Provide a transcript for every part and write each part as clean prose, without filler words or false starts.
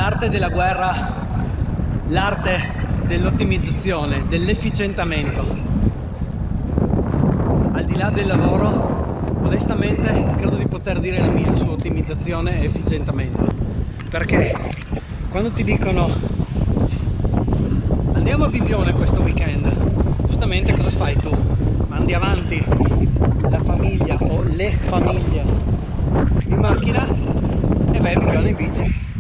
l'arte della guerra, l'arte dell'ottimizzazione, dell'efficientamento. Al di là del lavoro, onestamente credo di poter dire la mia su ottimizzazione e efficientamento, perché quando ti dicono andiamo a Bibbione questo weekend, giustamente cosa fai tu? Mandi avanti la famiglia o le famiglie in macchina e vai a Bibbione in bici.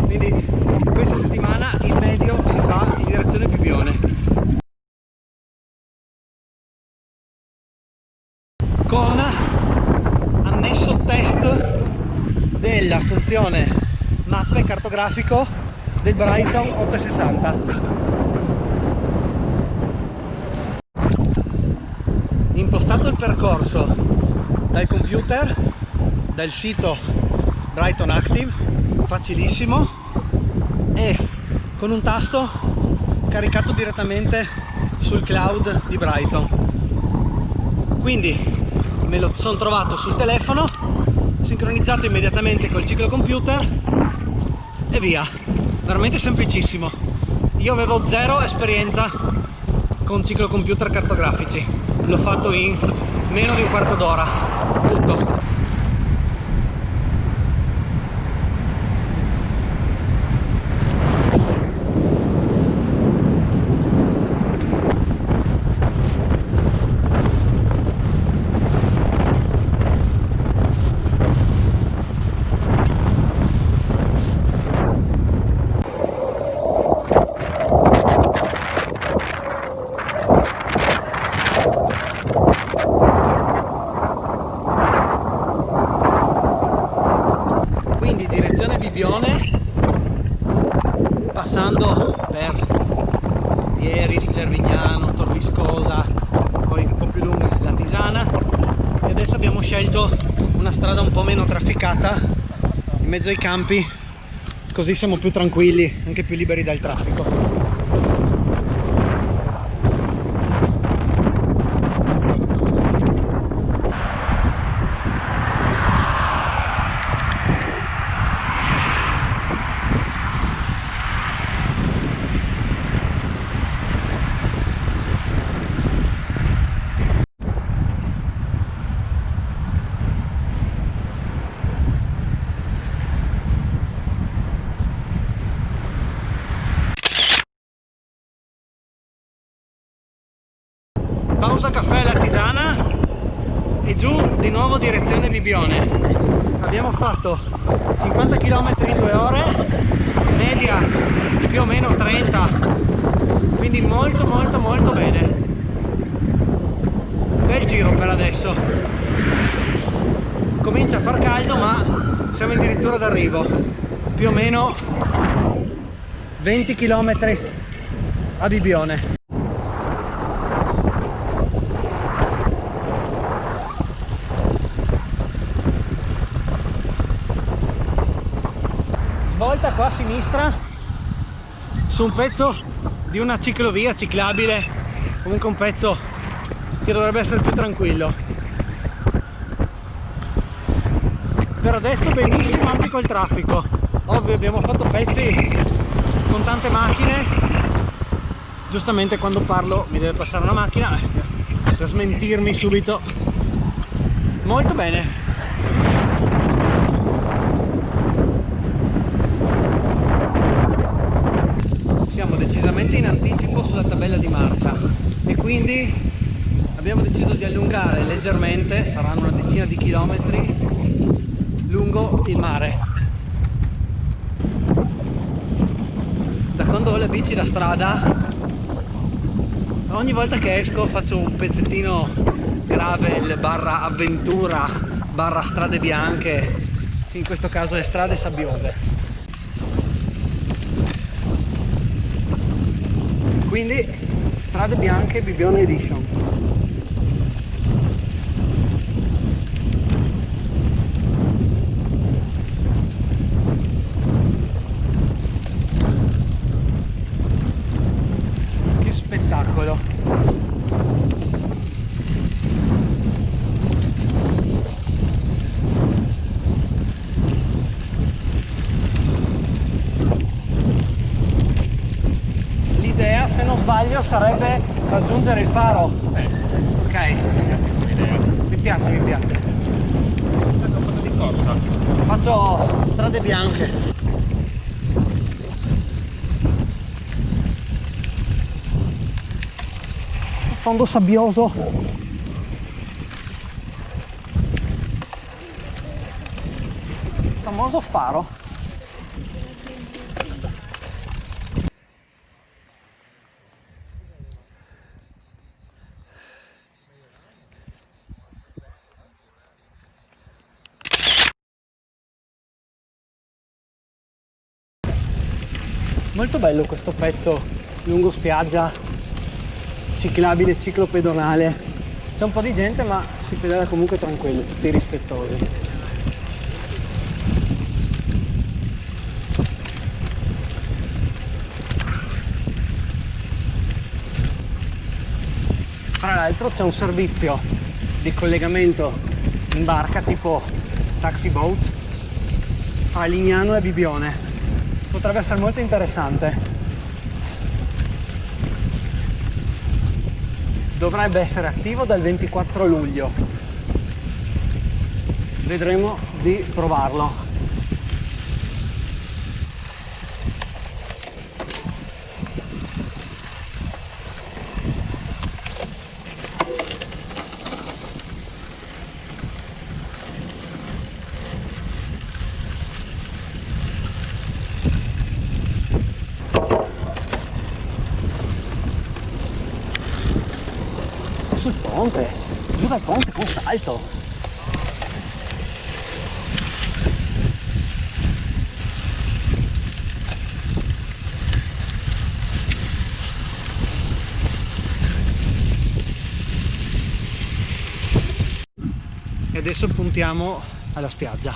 Quindi questa settimana il medio si fa in direzione Bibbione, con annesso test della funzione mappe cartografico del Brighton 860. Impostato il percorso dal computer, dal sito Brighton Active, facilissimo, e con un tasto caricato direttamente sul cloud di Brighton. Quindi me lo sono trovato sul telefono, sincronizzato immediatamente col ciclocomputer e via. Veramente semplicissimo. Io avevo zero esperienza con ciclocomputer cartografici, l'ho fatto in meno di un quarto d'ora, tutto. Passando per Vieris, Cervignano, Tor Viscosa, poi un po' più lunga la Tisana, e adesso abbiamo scelto una strada un po' meno trafficata in mezzo ai campi, così siamo più tranquilli, anche più liberi dal traffico. Pausa caffè alla Tisana e giù di nuovo direzione Bibbione. Abbiamo fatto 50 km in 2 ore, media più o meno 30, quindi molto bene. Bel giro per adesso. Comincia a far caldo, ma siamo addirittura d'arrivo. Più o meno 20 km a Bibbione. Svolta qua a sinistra su un pezzo di una ciclovia ciclabile, comunque un pezzo che dovrebbe essere più tranquillo. Per adesso benissimo anche col traffico. Ovvio, abbiamo fatto pezzi con tante macchine, giustamente quando parlo mi deve passare una macchina per smentirmi subito. Molto bene. Siamo decisamente in anticipo sulla tabella di marcia e quindi abbiamo deciso di allungare leggermente, saranno una decina di chilometri, lungo il mare. Da quando ho la bici da strada, ogni volta che esco faccio un pezzettino gravel barra avventura barra strade bianche, in questo caso è strade sabbiose. Quindi strade bianche Bibbione Edition. Che spettacolo! se non sbaglio sarebbe raggiungere il faro. Ok, mi piace, mi piace. Aspetta un po' di corsa. Faccio strade bianche. Fondo sabbioso. Famoso faro. Molto bello questo pezzo lungo spiaggia, ciclabile, ciclopedonale. C'è un po' di gente ma si pedala comunque tranquillo, tutti rispettosi. Tra l'altro c'è un servizio di collegamento in barca tipo taxi boat fra Lignano e Bibione. Potrebbe essere molto interessante. Dovrebbe essere attivo dal 24 luglio. Vedremo di provarlo. Sul ponte, giù dal ponte con salto. E adesso puntiamo alla spiaggia.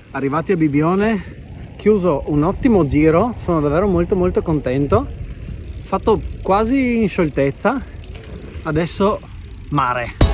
Arrivati a Bibione, chiuso un ottimo giro, sono davvero molto contento. Fatto quasi in scioltezza, adesso mare.